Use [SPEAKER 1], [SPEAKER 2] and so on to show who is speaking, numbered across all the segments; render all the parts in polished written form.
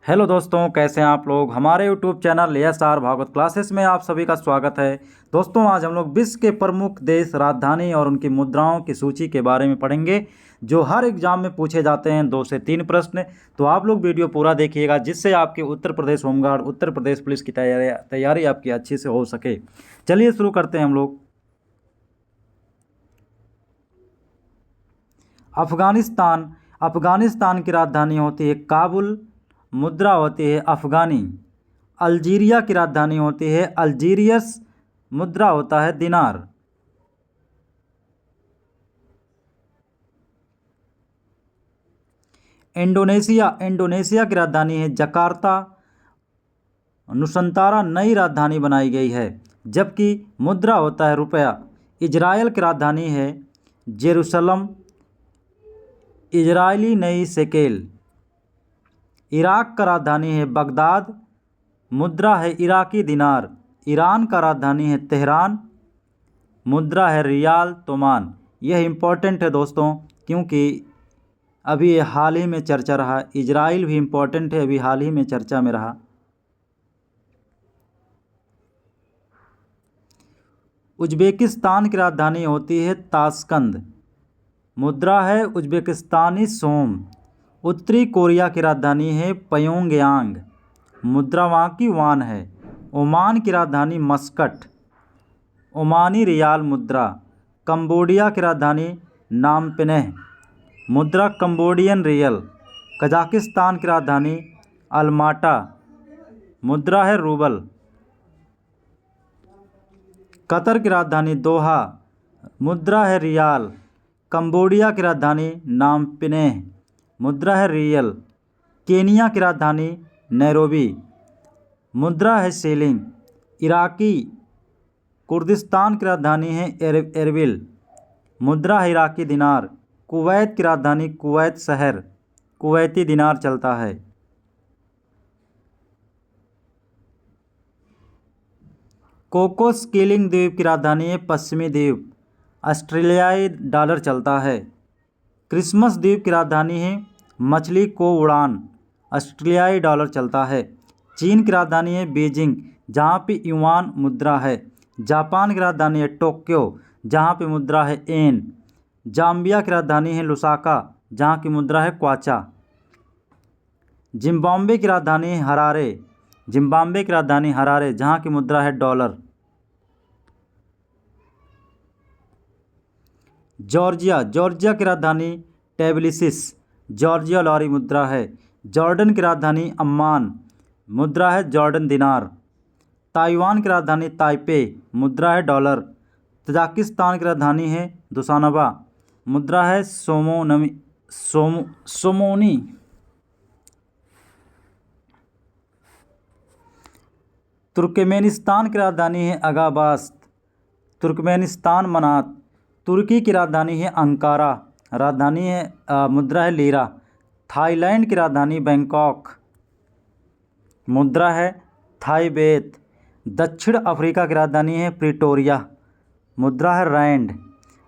[SPEAKER 1] Hello दोस्तों, कैसे हैं आप लोग। हमारे YouTube channel S R. Bhagwat classes में आप सभी का स्वागत है। दोस्तों, आज हम लोग विश्व के प्रमुख देश, राजधानी और उनकी मुद्राओं की सूची के बारे में पढ़ेंगे, जो हर एग्जाम में पूछे जाते हैं। 2 से 3 प्रश्न। तो आप लोग वीडियो पूरा देखिएगा, जिससे आपके उत्तर प्रदेश होमगार्ड, उत्तर प्रदेश पुलिस की तैयारी आपकी अच्छी से हो सके। चलिए शुरू करते हैं हम लोग। अफगानिस्तान की राजधानी होती है काबुल, मुद्रा होती है अफगानी। अल्जीरिया की राजधानी होती है अल्जीरियस, मुद्रा होता है दिनार। इंडोनेशिया की राजधानी है जकार्ता। नुसंतारा नई राजधानी बनाई गई है, जबकि मुद्रा होता है रुपया। इजराइल की राजधानी है जेरूसलम, इजरायली नई शेकेल। इराक का राजधानी है बगदाद, मुद्रा है इराकी दिनार। ईरान का राजधानी है तेहरान, मुद्रा है रियाल तोमान। यह इम्पोर्टेंट है दोस्तों, क्योंकि अभी ये हाल ही में चर्चा रहा। इजराइल भी इम्पोर्टेंट है, अभी हाल ही में चर्चा में रहा। उज्बेकिस्तान की राजधानी होती है ताशकंद, मुद्रा है उज्बेकिस्तानी सोम। उत्तरी कोरिया की राजधानी है प्योंगयांग, मुद्रा वहाँ की वान है। ओमान की राजधानी मस्कट, ओमानी रियाल मुद्रा। कंबोडिया की राजधानी नामपनेह, मुद्रा कंबोडियन रियल। कजाकिस्तान की राजधानी अलमाटा, मुद्रा है रूबल। कतर की राजधानी दोहा, मुद्रा है रियाल। कंबोडिया की राजधानी नामपनेह, मुद्रा है रियल। केनिया की राजधानी नैरोबी, मुद्रा है शेलिंग। इराकी कुर्दिस्तान की राजधानी है एरबिल, मुद्रा है इराकी दिनार। कुवैत की राजधानी कुवैत शहर, कुवैती दिनार चलता है। कोकोस कीलिंग द्वीप की राजधानी है पश्चिमी द्वीप, ऑस्ट्रेलियाई डॉलर चलता है। क्रिसमस द्वीप की राजधानी है मछली को उड़ान, ऑस्ट्रेलियाई डॉलर चलता है। चीन की राजधानी है बीजिंग, जहाँ पे युआन मुद्रा है। जापान की राजधानी है टोक्यो, जहाँ पे मुद्रा है येन। जाम्बिया की राजधानी है लुसाका, जहाँ की मुद्रा है क्वाचा। जिम्बाब्वे की राजधानी है हरारे, जिम्बाब्वे की राजधानी हरारे, जहाँ की मुद्रा है डॉलर। जॉर्जिया की राजधानी टेबिलिसिस, जॉर्जिया लॉरी मुद्रा है। जॉर्डन की राजधानी अम्मान, मुद्रा है जॉर्डन दिनार। ताइवान की राजधानी ताइपे, मुद्रा है डॉलर। तजाकिस्तान की राजधानी है दुशानबा, मुद्रा है सोमोनी। तुर्कमेनिस्तान की राजधानी है अगाबास्त, तुर्कमेनिस्तान मनात। तुर्की की राजधानी है अंकारा, राजधानी है मुद्रा है लीरा। थाईलैंड की राजधानी बैंकॉक, मुद्रा है थाई बेत। दक्षिण अफ्रीका की राजधानी है प्रिटोरिया, मुद्रा है रैंड।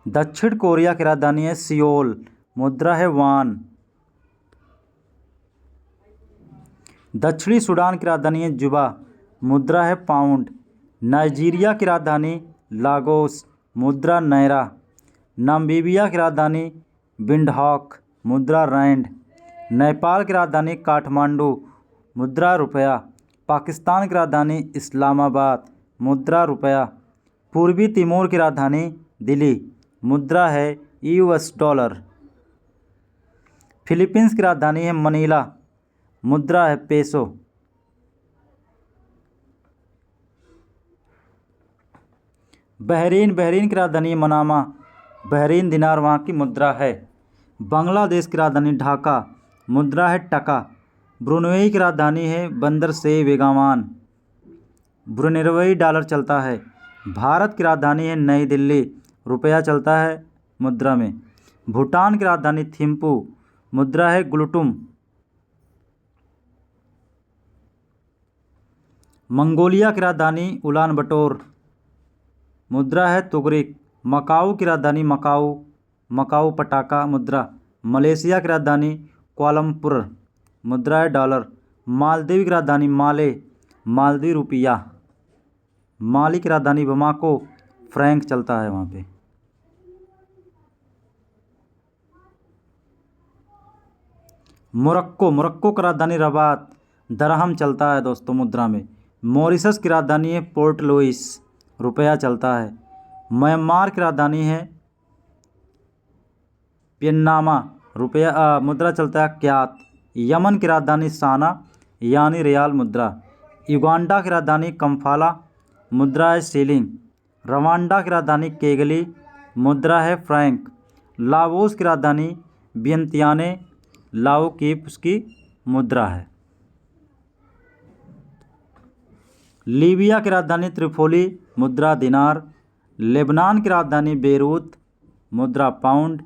[SPEAKER 1] दक्षिण कोरिया की राजधानी है सियोल, मुद्रा है वान। दक्षिणी सूडान की राजधानी है जुबा, मुद्रा है पाउंड। नाइजीरिया की राजधानी लागोस, मुद्रा नायरा। नामीबिया की राजधानी विंडहॉक, मुद्रा रैंड। नेपाल की राजधानी काठमांडू, मुद्रा रुपया। पाकिस्तान की राजधानी इस्लामाबाद, मुद्रा रुपया। पूर्वी तिमोर की राजधानी दिल्ली, मुद्रा है यूएस डॉलर। फिलीपींस की राजधानी है मनीला, मुद्रा है पेसो। बहरीन की राजधानी मनामा, बहरीन दिनार वहाँ की मुद्रा है। बांग्लादेश की राजधानी ढाका, मुद्रा है टका। ब्रुनेई की राजधानी है बंदर से बेगामान, ब्रुनेई डॉलर चलता है। भारत की राजधानी है नई दिल्ली, रुपया चलता है मुद्रा में। भूटान की राजधानी थिम्पू, मुद्रा है ग्लुटुम। मंगोलिया की राजधानी उलान बटोर, मुद्रा है तुगरिक। मकाऊ की राजधानी मकाऊ पटाका, मुद्रा। मलेशिया की राजधानी कुआलालंपुर, मुद्रा है डॉलर। मालदीव की राजधानी माले, मालदीव रुपया। माली की राजधानी बमाको, फ्रैंक चलता है वहाँ पे। मोरक्को, मोरक्को की राजधानी रबात, दरहम चलता है दोस्तों मुद्रा में। मॉरिशस की राजधानी है पोर्ट लुइस, रुपया चलता है। म्यांमार की राजधानी है पियन्नामा, रुपया मुद्रा चलता है क्यात। यमन की राजधानी साना यानी रियाल मुद्रा। युगांडा की राजधानी कंफाला, मुद्रा है सीलिंग। रवांडा की राजधानी केगली, मुद्रा है फ्रैंक। लाओस की राजधानी वियंतियाने, लाओ की उसकी मुद्रा है। लीबिया की राजधानी त्रिपोली, मुद्रा दिनार। लेबनान की राजधानी बेरूत, मुद्रा पाउंड।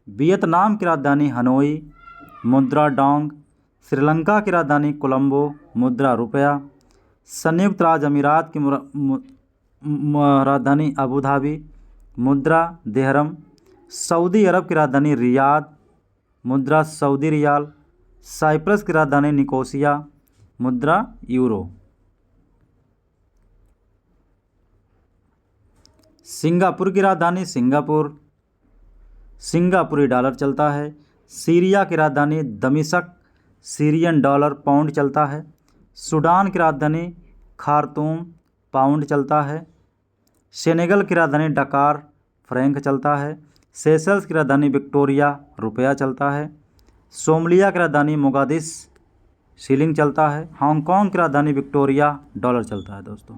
[SPEAKER 1] वियतनाम की राजधानी हनोई, मुद्रा डोंग। श्रीलंका की राजधानी कोलंबो, मुद्रा रुपया। संयुक्त राज्य अमीरात की राजधानी अबू धाबी, मुद्रा दिहरम। सऊदी अरब की राजधानी रियाद, मुद्रा सऊदी रियाल। साइप्रस की राजधानी निकोसिया, मुद्रा यूरो। सिंगापुर की राजधानी सिंगापुर, सिंगापुरी डॉलर चलता है। सीरिया की राजधानी दमिश्क, सीरियन डॉलर पाउंड चलता है। सूडान की राजधानी खार्तूम, पाउंड चलता है। सेनेगल की राजधानी डकार, फ्रैंक चलता है। सेशल्स की राजधानी विक्टोरिया, रुपया चलता है। सोमालिया की राजधानी मोगादिश, शीलिंग चलता है। हांगकांग की राजधानी विक्टोरिया, डॉलर चलता है दोस्तों।